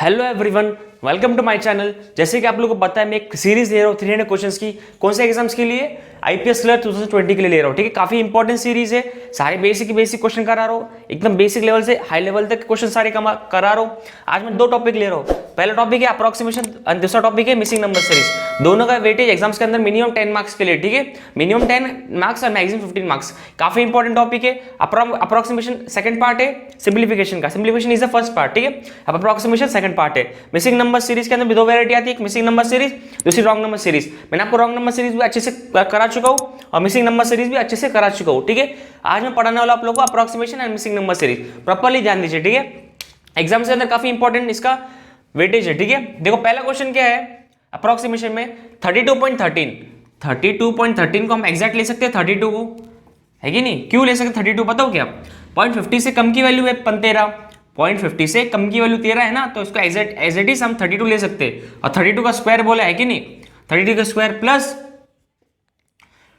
Hello everyone, welcome to my channel. जैसे कि आप लोगों को पता है, मैं एक सीरीज ले रहा हूँ 300 क्वेश्चंस की। कौन से एग्जाम्स के लिए? आईपीएस क्लर्क 2020 के लिए ले रहा हूँ। ठीक है, काफी इंपॉर्टेंट सीरीज है। सारे बेसिक क्वेश्चन करा रहा हूँ, एकदम बेसिक लेवल से हाई लेवल तक क्वेश्चन सारे करा रहा हूँ। आज मैं दो टॉपिक ले रहा हूँ। पहला टॉपिक है अप्रोक्सीमेशन और दूसरा टॉपिक है मिसिंग नंबर सीरीज। दोनों का वेटेज एग्जाम्स के अंदर मिनिमम 10 मार्क्स के लिए। ठीक है, मिनिमम 10 मार्क्स और मैक्सिमम 15 मार्क्स। काफी इंपॉर्टेंट टॉपिक है। अप्रोक्सीमेशन सेकंड पार्ट है सिंप्लीफिकेशन का। Simplification is the first part. ठीक है, अब अप्रोक्सीमेशन सेकंड पार्ट है। मिसिंग नंबर सीरीज के अंदर भी दो वैरायटी आती है, एक मिसिंग नंबर सीरीज, दूसरी रॉन्ग नंबर सीरीज। मैंने आपको रॉन्ग नंबर सीरीज भी अच्छे से करा चुका हूं और मिसिंग नंबर सीरीज भी अच्छे से करा चुका हूं। ठीक है, आज मैं पढ़ाने वाला आप लोगों को approximation and missing number series. Properly ध्यान दीजिए। ठीक है, एग्जाम के अंदर काफी इंपॉर्टेंट इसका वेटेज है। ठीक है, देखो पहला क्वेश्चन क्या है अप्रोक्सीमेशन में 32.13 को हम एग्जैक्ट ले सकते हैं 32 को, है कि नहीं? क्यों ले सकते 32? बताओ क्या? 0.50 से कम की वैल्यू है 13, 0.50 से कम की वैल्यू 13 है ना, तो इसको एज इट इज हम 32 ले सकते हैं। और 32 का स्क्वायर बोला है कि नहीं? 32 का स्क्वायर प्लस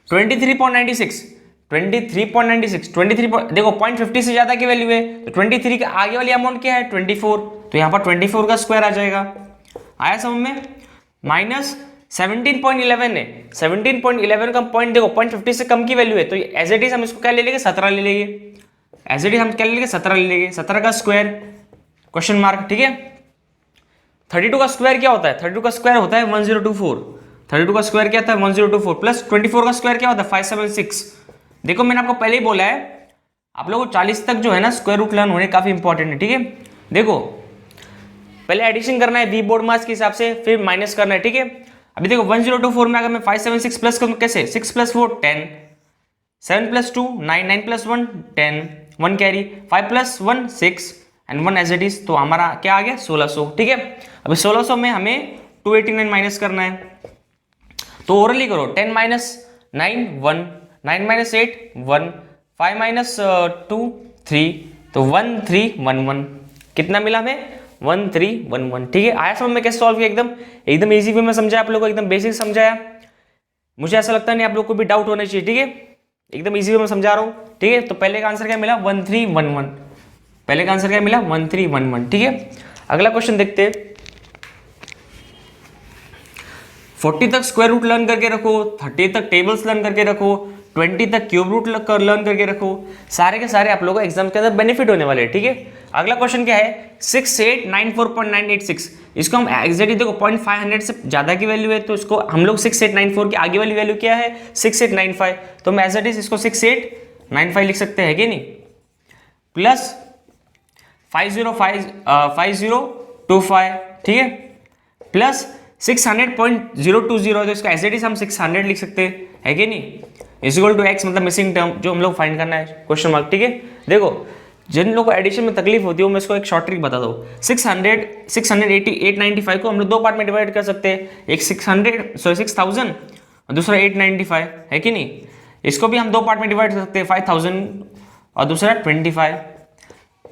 23.96 देखो 0.50 से ज्यादा की वैल्यू है तो 23 के आगे वाली अमाउंट क्या है? 24, तो यहाँ पर 24 का स्क्वायर आ जाएगा। आया समझ में? माइनस 17.11 है, 17.11 का पॉइंट देखो 0.50 से कम की वैल्यू है तो एज इट इज हम इसको क्या ले लेंगे? 17 ले लेंगे। एज इट इज हम क्या ले लेंगे? 17 ले लेंगे। 17 का स्क्वायर क्वेश्चन मार्क। ठीक है, 32 का स्क्वायर क्या होता है? 32 का स्क्वायर होता है 1024। 32 का स्क्वायर क्या था? 1024 प्लस 24 का स्क्वायर क्या होता है? 576। देखो मैंने आपको पहले ही बोला है, आप लोगों को 40 तक जो है ना स्क्वायर रूट लर्न होने काफी इंपॉर्टेंट है। ठीक है, देखो पहले एडिशन करना है वी बोर्ड मार्क्स के हिसाब से, फिर माइनस करना है। ठीक है, अभी देखो 1024 में अगर मैं 576 प्लस करूं कैसे? 6 plus 4 10, 7 plus 2 9, 9 plus 1 10, 1 carry, 5 plus 1 6 and 1 as it is, तो हमारा क्या आ गया? 1600। ठीक है, अभी 1600 में हमें 289 माइनस करना है, तो ओरली करो। 10 माइनस 9 1, 9 माइनस 8 1, 5 माइनस 2 3, तो 1311। कितना मिला हमें? 1311। ठीक है, आया समझ में कैसे सॉल्व किया? एकदम इजी वे में समझाया आप लोगों को, एकदम बेसिक समझाया। मुझे ऐसा लगता नहीं आप लोग को भी डाउट होना चाहिए। ठीक है, एकदम इजी वे में समझा रहा हूं। ठीक है, तो पहले का आंसर क्या मिला? 1311। पहले का आंसर क्या मिला? 1311। ठीक है, अगला क्वेश्चन देखते हैं। 40 तक स्क्वायर रूट लर्न करके रखो, 30 तक टेबल्स लर्न करके रखो, 20 तक क्यूब रूट लर्न करके रखो। सारे के सारे आप लोगों को एग्जाम के अंदर बेनिफिट होने वाले हैं। ठीक है, अगला क्वेश्चन क्या है? 6894.986। इसको हम एग्जैक्टली देखो 0.500 से ज्यादा की वैल्यू है तो इसको हम लोग 6894 की आगे वाली वैल्यू क्या है? 6895, तो मैं एज इट इज इसको 6895 लिख सकते हैं कि नहीं? प्लस 5025, ठीक है, प्लस 600.020, तो इसका एज इट इज हम 600 लिख सकते हैं कि नहीं? इक्वल टू एक्स, मतलब मिसिंग टर्म जो हम लोग फाइंड करना है, क्वेश्चन मार्क। ठीक है, देखो जिन लोगों को एडिशन में तकलीफ होती है मैं इसको एक शॉर्ट ट्रिक बता दूं। 895 को हम लोग दो पार्ट में डिवाइड कर सकते हैं, एक 6000 और दूसरा 895, है कि नहीं? इसको भी हम दो पार्ट में डिवाइड कर सकते हैं, 5000 और दूसरा 25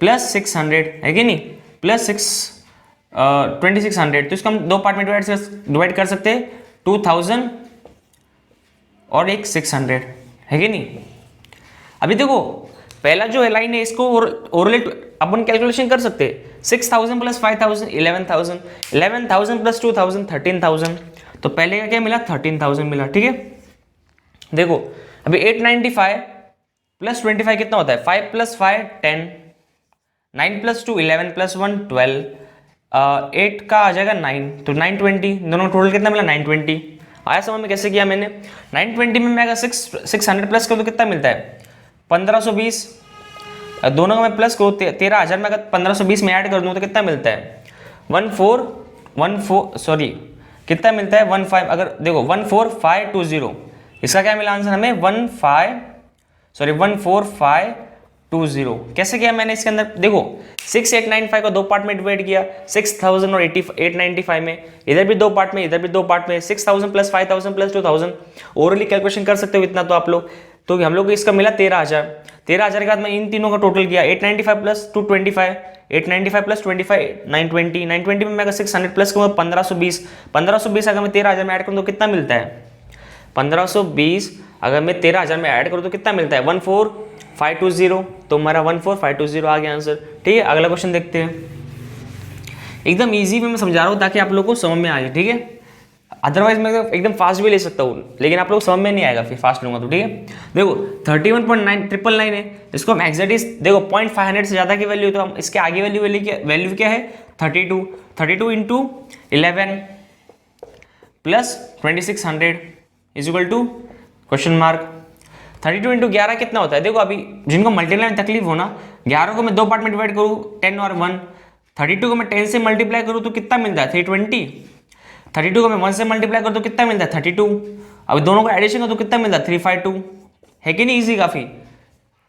प्लस 600, है कि नहीं? प्लस 2600, तो इसको हम दो पार्ट में डिवाइड कर सकते हैं, 2000 और एक 600, है कि नहीं? अभी देखो पहला जो लाइन है इसको ओरली अपन कैलकुलेशन कर सकते हैं। 6000 प्लस 5000 11,000, 11,000 प्लस 2000 13,000, तो पहले का क्या मिला? 13,000 मिला। ठीक है, देखो अभी 895 प्लस 25 कितना होता है? 5 प्लस 5 10, 9 प्लस 2 11 प्लस 1 12, 8 का आ जाएगा 9, तो 920, दोनों टोटल कितना मिला? 920। आया समझ में कैसे किया मैंने? 920 में मैं अगर 600 प्लस करूँ तो कितना मिलता है? 1520। दोनों का मैं प्लस करूँ 13,000 में अगर 1520 में ऐड कर दूँ तो कितना मिलता है? 14 कितना मिलता है? 15, अगर देखो 14520, इसका क्या मिला आंसर हमें? 14520। कैसे किया मैंने इसके अंदर? देखो 6895 को दो पार्ट में डिवाइड किया, 6000 और 895 में, इधर भी दो पार्ट में इधर भी दो पार्ट में, 6000 प्लस 5000 प्लस 2000। ओरली कैलकुलेशन कर सकते हो इतना तो आप लोग। तो हम लोग को इसका मिला 13,000। 13,000 के बाद मैं इन तीनों का टोटल किया, 895 प्लस 225, 895 प्लस 25 920, 920 में मैं अगर 600 प्लस करूँगा 1520 अगर मैं 13,000 में ऐड करूँ तो कितना मिलता है? 1520 अगर मैं 13,000 में ऐड करूँ तो कितना मिलता है? 14520, तो हमारा 14520 आ गया आंसर। ठीक है, अगला क्वेश्चन देखते हैं। एकदम ईजी में मैं समझा रहा हूँ ताकि आप लोगों को समझ में आ जाए, ठीक है। अदरवाइज मैं एकदम फास्ट भी ले सकता हूँ, लेकिन आप लोग समझ में नहीं आएगा फिर फास्ट लूंगा तो, ठीक है। देखो 31.999 है, इसको हम एग्जैक्टली देखो 0.500 से ज़्यादा की वैल्यू है, तो हम इसके आगे वैल्यू क्या है 32, 32 into 11 plus 2600 is equal to question mark. 32 into 11 कितना होता है, देखो अभी जिनको मल्टीप्लाई में तकलीफ हो ना, 11 को मैं 2 पार्ट में डिवाइड करूँ 10 और 1, 32 को मैं 10 से मल्टीप्लाई करूँ तो कितना मिलता है 320, 32 को मैं 1 से मल्टीप्लाई करूँ तो कितना मिलता है 32, अब दोनों को एडिशन करो तो कितना मिलता है 352, है कि नहीं ईजी काफ़ी।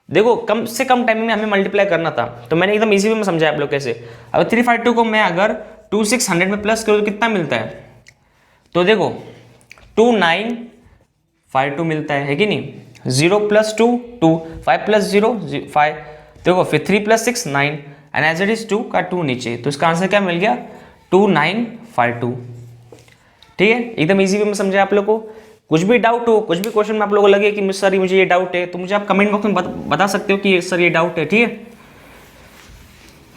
देखो कम से कम टाइम में हमें मल्टीप्लाई करना था, तो मैंने एकदम ईजी वे में समझाया आप लोग कैसे। अब 352 को मैं अगर 2600 में प्लस करूँ तो कितना मिलता है, तो देखो 2952 मिलता है कि नहीं। 0 + 2 2, 5 + 0 5, देखो फिर 3 + 6 9 एंड एज इट इज 2 का 2 नीचे, तो इसका आंसर क्या मिल गया 2952, ठीक है। एकदम इजी वे में समझे आप लोग को। कुछ भी डाउट हो, कुछ भी क्वेश्चन में आप लोगों को लगे कि सर मुझे ये डाउट है, तो मुझे आप कमेंट बॉक्स में बता सकते हो कि सर ये डाउट है, ठीक है।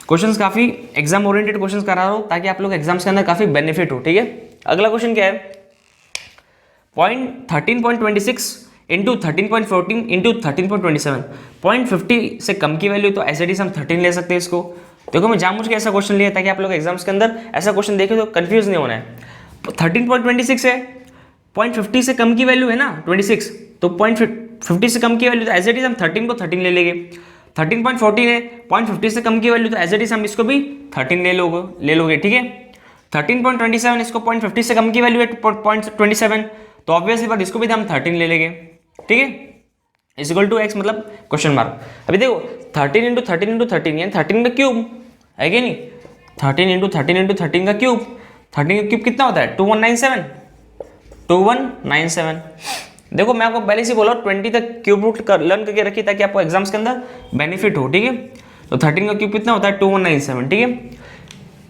क्वेश्चंस काफी एग्जाम ओरिएंटेड क्वेश्चंस करा रहा हूं ताकि आप लोग एग्जाम्स के अंदर काफी बेनिफिट हो, ठीक है। अगला क्वेश्चन क्या है, 13.26 इंटू 13.14 इंटू 13.27, 0.50 से कम की वैल्यू, तो ऐसे हम 13 ले सकते हैं इसको। देखो मैं जानबूझ के ऐसा क्वेश्चन लिया ताकि आप लोग एग्जाम्स के अंदर ऐसा क्वेश्चन देखे तो कंफ्यूज नहीं होना है। 13.26 है, 0.50 से कम की वैल्यू है ना 26, तो 0.50 से कम की वैल्यू, तो एज इट इज हम 13 को 13 ले लेंगे। 13.14 है, 0.50 से कम की वैल्यू, तो एज इट इज हम इसको भी 13 ले लोगे, ठीक है। 13.27 इसको 0.50 से कम की वैल्यू है 0.27, तो ऑब्वियसली बात इसको भी हम 13 ले लेंगे, ठीक है। इज इक्वल टू x मतलब क्वेश्चन मार्क। अभी देखो 13 इंटू 13 इंटू 13 यानी 13 का क्यूब है कि नहीं, 13 इंटू 13 इंटू 13 का क्यूब, 13 का क्यूब कितना होता है 2197। देखो मैं आपको पहले से बोला 20 तक क्यूब रूट लर्न करके रखिए ताकि आपको एग्जाम्स के अंदर बेनिफिट हो, ठीक है। तो 13 का क्यूब कितना होता है 2197, ठीक है।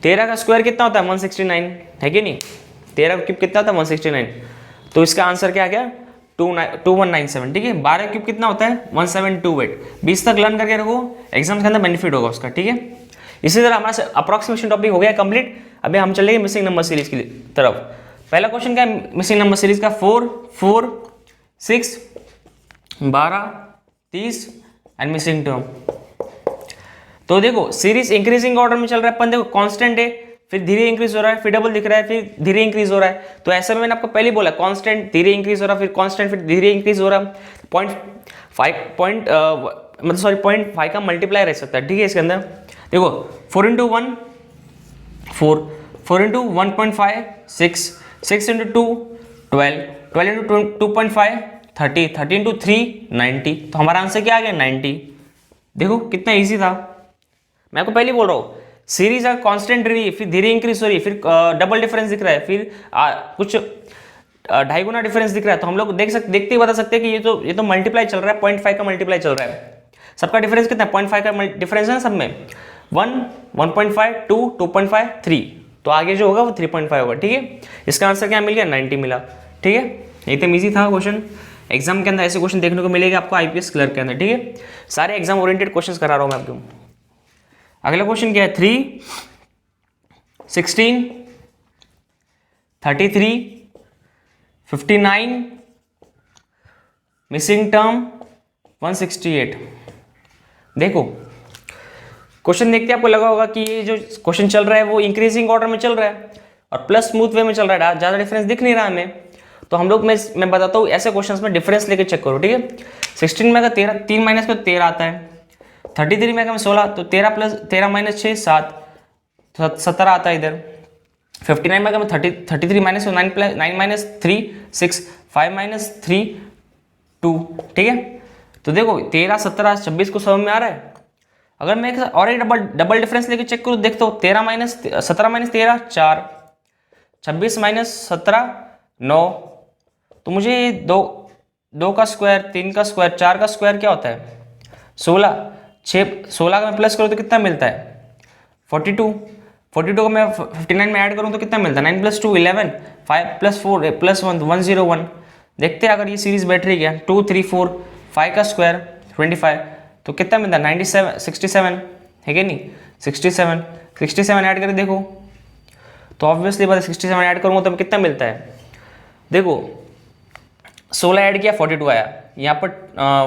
13 का स्क्वायर कितना होता है 169, है कि नहीं। 13 का क्यूब कितना होता है 169, तो इसका आंसर क्या आ गया 2197, ठीक है। 12 क्यूब कितना होता है 1728। 20 तक लर्न करके रखो, एग्जाम के अंदर बेनिफिट होगा उसका, ठीक है। इसी तरह हमारा अप्रोक्सीमेशन टॉपिक हो गया कंप्लीट। अभी हम चलेंगे मिसिंग नंबर सीरीज की तरफ। पहला क्वेश्चन क्या है मिसिंग नंबर सीरीज का, 4 4 6 12 30 एंड मिसिंग टर्म। तो देखो सीरीज इंक्रीजिंग ऑर्डर में चल रहा है, अपन देखो कांस्टेंट है, फिर धीरे इंक्रीज हो रहा है, फिर डबल दिख रहा है, फिर धीरे इंक्रीज हो रहा है। तो ऐसे में मैंने आपको पहले बोला कांस्टेंट धीरे इंक्रीज हो रहा है, फिर कांस्टेंट फिर धीरे इंक्रीज हो रहा है। 0.5 का मल्टीप्लाई रह सकता है, ठीक है। इसके अंदर देखो 4 into 1 4, 4 into 1.5 6, 6 into 2 12, 12 into 2.5 30, 30 into 3 90। तो हमारा आंसर क्या आ गया 90। देखो कितना ईजी था, मैं आपको पहले बोल रहा हूँ सीरीज अगर कांस्टेंट रही है, फिर धीरे इंक्रीज हो रही है, फिर डबल डिफरेंस दिख रहा है, फिर कुछ 2.5 गुना डिफरेंस दिख रहा है, तो हम लोग देखते ही बता सकते हैं कि ये तो मल्टीप्लाई चल रहा है, 0.5 का मल्टीप्लाई चल रहा है। सबका डिफरेंस कितना है 0.5 का डिफरेंस है ना सब में, 1 1.5 2 2.5 3, तो आगे जो होगा वो 3.5 होगा, ठीक है। इसका आंसर क्या मिल गया 90 मिला, ठीक है। एकदम ईजी था क्वेश्चन। एग्जाम के अंदर ऐसे क्वेश्चन देखने को मिलेगा आपको आईपीएस क्लर्क के अंदर, ठीक है। सारे एग्जाम ओरिएंटेड क्वेश्चन करा रहा हूँ मैं आपको। अगला क्वेश्चन क्या है 3 16 33 59 मिसिंग टर्म 168। देखो क्वेश्चन देखते आपको लगा होगा कि ये जो क्वेश्चन चल रहा है वो इंक्रीजिंग ऑर्डर में चल रहा है और प्लस स्मूथ वे में चल रहा है, ज़्यादा डिफरेंस दिख नहीं रहा हमें। तो हम लोग मैं बताता हूँ ऐसे क्वेश्चंस में डिफरेंस लेके चेक करो, ठीक है। 16 में अगर 13 3 माइनस का 13 आता है, 33 में अगर 16 तो 13 प्लस 13 माइनस 6 7 17 आता है इधर। 59 में अगर 33 माइनस 9 माइनस 3 6 5 माइनस 3 2, ठीक है। तो देखो 13 17 26 को समझ में आ रहा है। अगर मैं और एक डबल डिफरेंस लेके चेक करूँ देखते हो 17 माइनस 13 4, 26 माइनस 17 9, तो मुझे 2 का स्क्वायर 3 का स्क्वायर 4 का स्क्वायर क्या होता है 16, 16 का मैं प्लस करूँ तो कितना मिलता है 42, 42 को मैं 59 में ऐड करूँ तो कितना मिलता है 9 + 2 11, 5 + 4 + 1 101। देखते हैं अगर ये सीरीज बैठ रही है 2 3 4 5 का स्क्वायर 25, तो कितना मिलता है 97 67, है कि नहीं 67 ऐड करके देखो तो ऑब्वियसली बात 67 ऐड करूँगा तो कितना मिलता है, देखो 16 ऐड किया 42 आया, यहाँ पर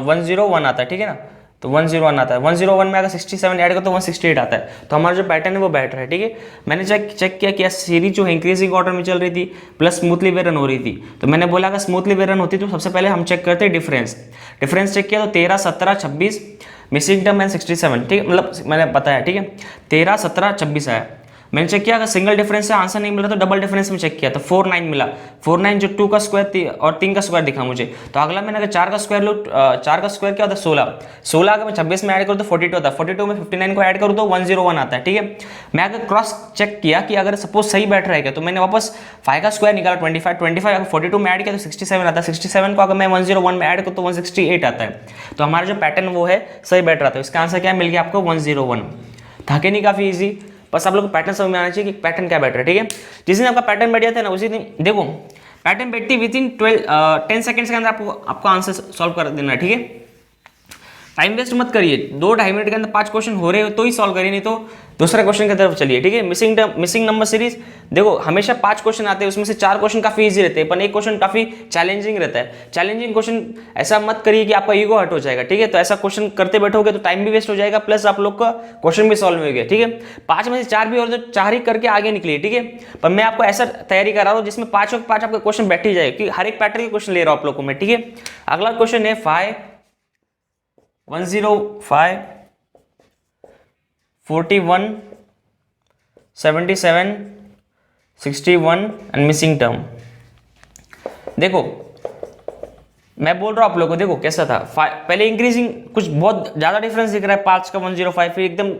101 आता है, ठीक है ना, तो 101 आता है, 101 में अगर 67 ऐड करो तो 168 आता है। तो हमारा जो पैटर्न है वो बैठ रहा है, ठीक है। मैंने चेक किया कि सीरीज जो है इंक्रीजिंग ऑर्डर में चल रही थी प्लस स्मूथली वे रन हो रही थी, तो मैंने बोला अगर स्मूथली वे रन होती तो सबसे पहले हम चेक करते डिफरेंस चेक किया तो 13, 17, 26 मिसिंग टर्म एंड 67, ठीक है, मतलब मैंने बताया, ठीक है, 13, 17, 26 आया। मैंने चेक किया अगर सिंगल डिफरेंस से आंसर नहीं मिला तो डबल डिफरेंस में चेक किया तो 49 मिला, 49 जो 2 का स्क्वायर और 3 का स्क्वायर दिखा मुझे। तो अगला मैंने अगर 4 का स्क्वायर लो, 4 का स्क्वायर क्या होता है 16 अगर मैं 26 में ऐड करूँ तो 42 होता है, 42 में 59 को ऐड करूँ तो 101 आता है, ठीक है। मैं अगर क्रॉस चेक किया कि अगर सपोज सही बैठ रहेगा तो मैंने वापस 5 का स्क्वायर निकाला 25 अगर 42 में ऐड किया तो 67 आता है, 67 को अगर मैं 101 में ऐड करूँ तो 168 आता है। तो हमारा जो पैटर्न वो है सही बैठ रहा था। इसका आंसर क्या मिल गया आपको 101। था कि नहीं काफ़ी ईजी। बस आप लोग को पैटर्न समझ में आना चाहिए कि पैटर्न क्या बैठ रहा है, ठीक है। जिस दिन आपका पैटर्न बैठ जाता है ना उसी दिन देखो पैटर्न बैठती विद इन 10 सेकंड्स के अंदर आपको आंसर सॉल्व कर देना है, ठीक है। टाइम वेस्ट मत करिए, 2-2.5 मिनट के अंदर 5 क्वेश्चन हो रहे हो तो ही सॉल्व करिए, नहीं तो दूसरे क्वेश्चन की तरफ चलिए, ठीक है। मिसिंग नंबर सीरीज देखो हमेशा 5 क्वेश्चन आते हैं, उसमें से 4 क्वेश्चन काफी इजी रहते हैं पर एक क्वेश्चन काफी चैलेंजिंग रहता है। चैलेंजिंग क्वेश्चन ऐसा मत करिए कि आपका ईगो हर्ट हो जाएगा, ठीक है। तो ऐसा क्वेश्चन करते बैठोगे तो टाइम भी वेस्ट हो जाएगा प्लस आप लोग का क्वेश्चन भी सॉल्व हो गया, ठीक है। 5 में से 4 भी और तो 4 ही करके आगे निकलिए, ठीक है। पर मैं आपको ऐसा तैयारी करा रहा हूँ जिसमें 5 आपका क्वेश्चन बैठ ही जाए कि हर एक पैटर्न के क्वेश्चन ले रहा हूँ आप लोग को मैं, ठीक है। अगला क्वेश्चन है 105, 41, 77, 61 एंड मिसिंग टर्म। देखो मैं बोल रहा हूं आप लोगों को, देखो कैसा था पहले इंक्रीजिंग कुछ बहुत ज्यादा डिफरेंस दिख रहा है 5 का 105, फिर एकदम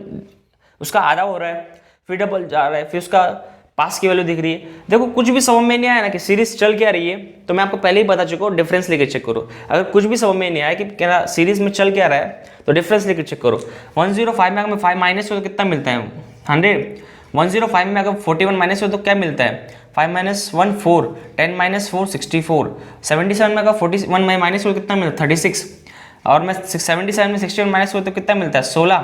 उसका आधा हो रहा है, फिर डबल जा रहा है, फिर उसका पास की वैल्यू दिख रही है। देखो कुछ भी समझ में नहीं आया ना कि सीरीज चल क्या रही है तो मैं आपको पहले ही बता चुका हूँ डिफरेंस लेके चेक करो। अगर कुछ भी समझ में नहीं आया कि क्या सीरीज में चल क्या रहा है तो डिफरेंस लेके चेक करो। 105 में अगर मैं 5 माइनस हो तो कितना मिलता है 100। 105 में अगर 41 माइनस हो तो क्या मिलता है 5 माइनस 1 4, 10 माइनस 4 64, 77 में अगर 41 में माइनस हो तो कितना मिलता है 36, और मैं 77 में 61 माइनस हो तो कितना मिलता है 16,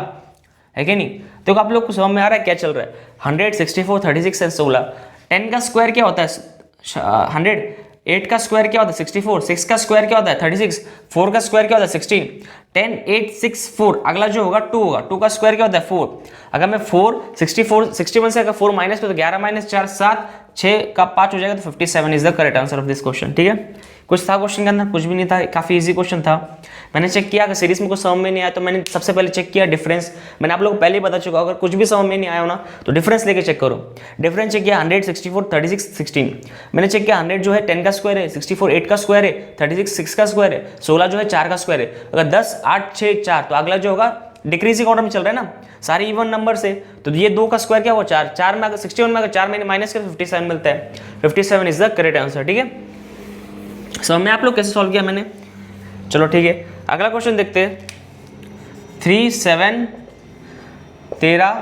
है कि नहीं। तो आप लोग को समझ में आ रहा है क्या चल रहा है 100, 64, 36 एंड 16। 10 का स्क्वायर क्या होता है 100, 8 का स्क्वायर क्या होता है 64, 6 का स्क्वायर क्या होता है 36, 4 का स्क्वायर क्या होता है 16, 10, 8, 6, 4। अगला जो होगा 2 होगा, 2 का स्क्वायर क्या होता है 4। अगर मैं 4, 64, 61 से अगर 4 माइनस तो 11 माइनस 4 7, 6 का 5 हो जाएगा तो 57 is the correct answer of this question, ठीक है। कुछ था क्वेश्चन के अंदर, कुछ भी नहीं था, काफी इजी क्वेश्चन था। मैंने चेक किया अगर सीरीज में कुछ समझ में नहीं आया तो मैंने सबसे पहले चेक किया डिफरेंस। मैंने आप लोगों को पहले ही बता चुका, अगर कुछ भी समझ में नहीं आया हो ना तो डिफरेंस लेके चेक करो। डिफरेंस चेक किया 100, 64, 36, 16। मैंने चेक किया 100 जो है 10 का स्क्वायर है, 64 8 का स्क्वायर है, 36 6 का स्क्वायर है, 16 जो है 4 का स्क्वायर है। अगर 10, 8, 6, 4 तो अगला जो होगा डिक्रीजिंग ऑर्डर में चल रहा है ना सारी इवन नंबर से, तो ये 2 का स्क्वायर क्या हुआ 4, 4 में अगर 61 में अगर 4 मैंने माइनस कर 57 मिलता है। 57 इज द करेक्ट आंसर, ठीक है। समझ में आप लोग कैसे सॉल्व किया मैंने, चलो ठीक है। अगला क्वेश्चन देखते हैं 3, 7, 13,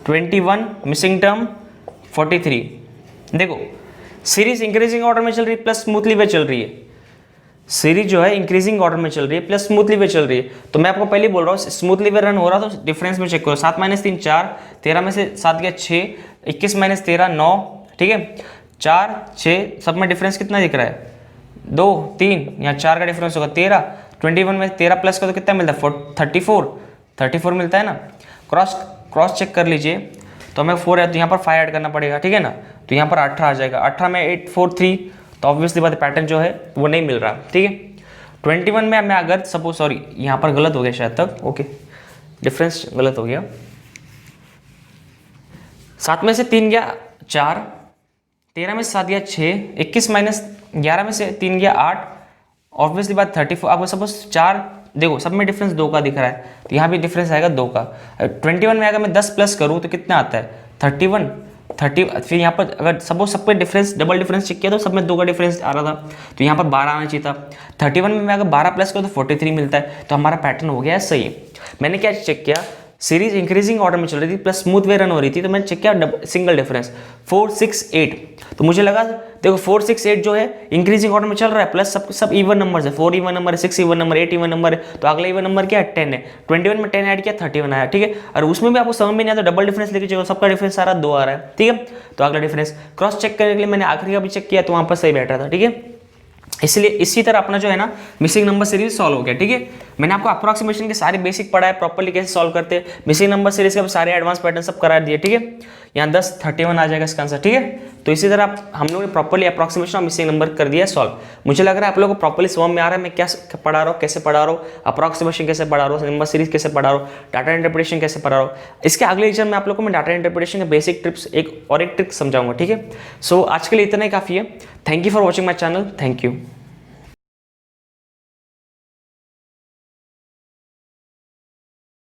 21 मिसिंग टर्म 43। देखो सीरीज इंक्रीजिंग ऑर्डर में चल रही है प्लस स्मूथली वे चल रही है। सीरीज जो है इंक्रीजिंग ऑर्डर में चल रही है प्लस स्मूथली वे चल रही है। तो मैं आपको पहले बोल रहा हूँ स्मूथली वे रन हो रहा तो डिफरेंस में चेक करो। 7 माइनस 3 4, 13 में से 7 गया 6, 21 माइनस 13 9, ठीक है। 4, 6 सब में डिफरेंस कितना दिख रहा है 2, 3, यहाँ 4 का डिफरेंस होगा 13। 21 में 13 प्लस का तो कितना मिलता है 34 मिलता है ना। क्रॉस चेक कर लीजिए तो हमें 4 है तो यहाँ पर 5 ऐड करना पड़ेगा, ठीक है ना। तो यहाँ पर 18 आ जाएगा, 18 में 8 4 3, तो ऑब्वियसली बात पैटर्न जो है वो नहीं मिल रहा, ठीक है। 21 में मैं अगर सपोज सॉरी यहाँ पर गलत हो गया शायद तक, ओके डिफरेंस गलत हो गया। 7 में से 3 गया 4, 13 में से 7 गया 6, 21 माइनस 11 में से 3 गया 8, ऑब्वियसली बात 34। अब सपोज 4 देखो सब में डिफरेंस 2 का दिख रहा है तो यहाँ भी डिफरेंस आएगा 2 का। 21 में अगर मैं 10 प्लस करूँ तो कितना आता है 31, 30। फिर यहाँ पर अगर सपोज सब पे डिफरेंस डबल डिफरेंस चेक किया तो सब में 2 का डिफरेंस आ रहा था तो यहाँ पर 12 आना चाहिए था। 31 में मैं अगर 12 प्लस करूँ तो 43 मिलता है, तो हमारा पैटर्न हो गया है सही। मैंने क्या चेक किया सीरीज इंक्रीजिंग ऑर्डर में चल रही थी प्लस स्मूथ वे रन हो रही थी, तो मैंने चेक किया सिंगल डिफरेंस 4 6 8, तो मुझे लगा देखो 4 6 8 जो है इंक्रीजिंग ऑर्डर में चल रहा है, प्लस सब इवन नंबर है, 4 इवन नंबर है, 6 इवन नंबर, 8 इवन नंबर है, तो अगला इवन नंबर क्या है 10 है, 21 में 10 ऐड किया 31 आया, ठीक है। और उसमें भी आपको समझ में नहीं आता, डबल डिफरेंस लेके चलो, सबका डिफरेंस सारा 2 आ रहा है, ठीक है। तो अगला डिफरेंस क्रॉस चेक करने के लिए मैंने आखिरी का भी चेक किया, तो वहां पर सही बैठ रहा था, ठीक है। इसलिए इसी तरह अपना जो है ना मिसिंग नंबर सीरीज सॉल्व हो गया, ठीक है। मैंने आपको अप्रोक्सीमेशन के सारे बेसिक पढ़ा है, प्रॉपर्ली कैसे सॉल्व करते हैं, मिसिंग नंबर सीरीज के सारे एडवांस पैटर्न सब करा दिए, ठीक है। यहाँ 10 31 आ जाएगा इसका आंसर, ठीक है। तो इसी तरह हम लोगों ने प्रॉपर्ली अप्रोक्सीमेशन और मिसिंग नंबर कर दिया सॉल्व। मुझे लग रहा है आप लोगों को प्रॉपर्ली समझ में आ रहा है मैं क्या पढ़ा रहा हूँ, कैसे पढ़ा रहा हूँ, अप्रोक्सीमेशन कैसे पढ़ा रहा हूँ, नंबर सीरीज कैसे पढ़ा रहा हूँ, डाटा इंटरप्रिटेशन कैसे पढ़ा रहा हूँ। इसके अगले लेक्चर में आप लोगों को मैं डाटा इंटरप्रिटेशन के बेसिक ट्रिप्स एक ट्रिक समझाऊंगा, ठीक है। सो आज के लिए इतना ही काफ़ी है। Thank you for watching my channel, thank you.